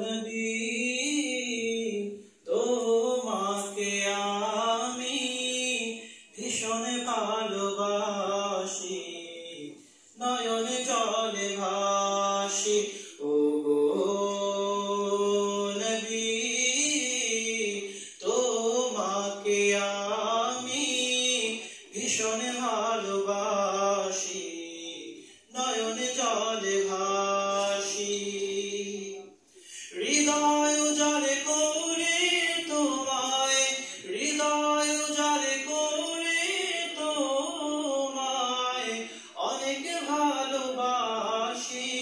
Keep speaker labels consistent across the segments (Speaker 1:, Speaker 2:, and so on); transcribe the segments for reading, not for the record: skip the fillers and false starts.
Speaker 1: নবী তোমাকে আমি ভীষণ ভালোবাসি, নয়নে জলে ভাসি। ও গো নবী তোমাকে আমি ভীষণ ভালোবাসি, নয়নে জলে ভাসি। হৃদয় উজাড় করে তোমায়, হৃদয় উজাড় করে তোমায় অনেক ভালোবাসি,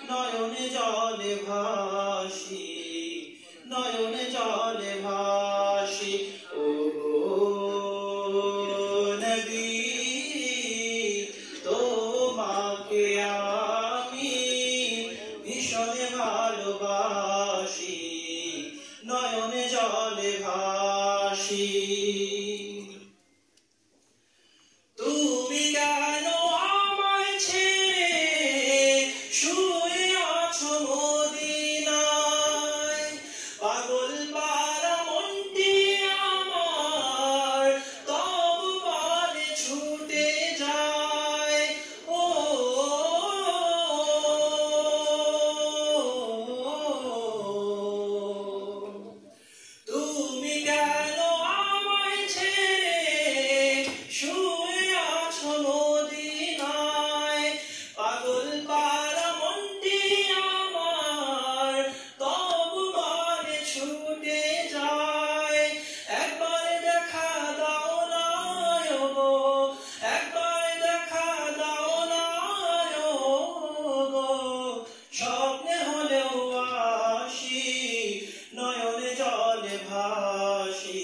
Speaker 1: নয়নে জলে ভাসি, নয়নে জলে ভাসি। ও গো নবী তোমাকে আমি ভীষণ ভালোবাসি, নয়নে জলে ভাসি। তুমি কেন আমায় ছেড়ে শুয়ে আছো মদিনায়, পাগল পারা মনটি আমার তবু পানে ছুটে যায়। ও তুমি কেন আমায় ছেড়ে শুয়ে আছো মদিনায়, পাগল পারা মনটি আমার তবু পানে ছুটে যায়। একবার দেখা দাও না গো, একবার দেখা দাও না গো, স্বপ্নে হলেও আসি, নয়নে জলে ভাসি,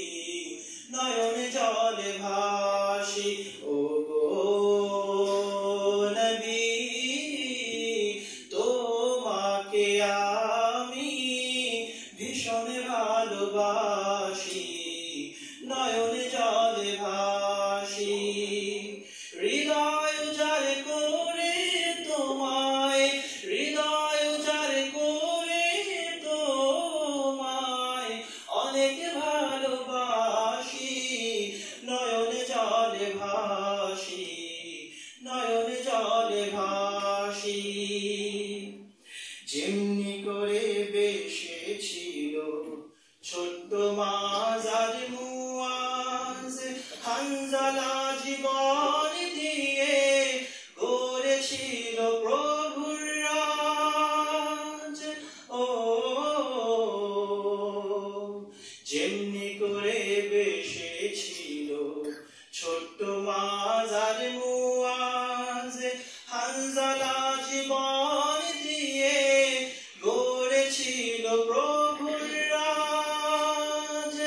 Speaker 1: নয়নে জলে ভাসি। ও গো নবী তোমাকে আমি ভীষণ ভালোবাসি, নয়নে জলে ভাসি। হৃদয় উজাড় করে তোমায়, হৃদয় উজাড় করে তোমায় অনেক ভালোবাসি, নয়নে জলে ভাসি, নয়নে জলে ভাসি। যেমনি করে বেসেছিল ছোট্ট মাজার মুআজ, হানজালা জীবন দিয়ে গড়েছিল প্রভুর রাজ। ও যেমনি করে বেসেছিল ছোট্ট মাজার মুআজ, হানজালা জীবন দিয়ে গড়েছিল প্রভুর রাজ।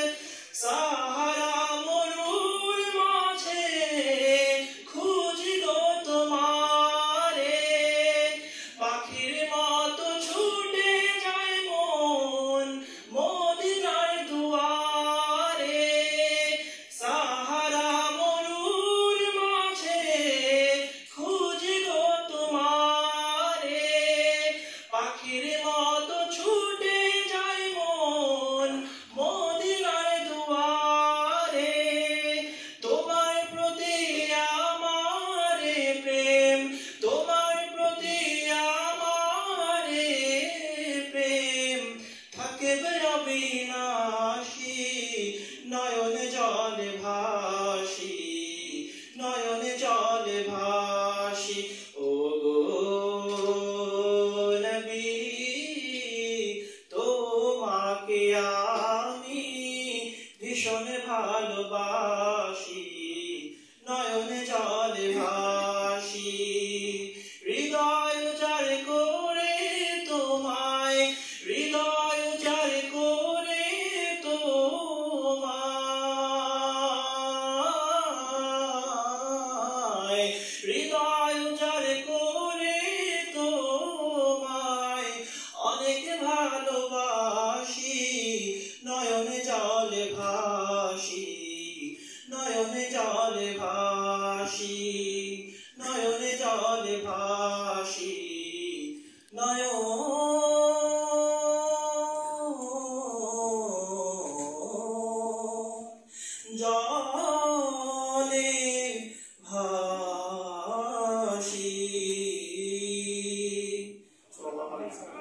Speaker 2: হয়েছে।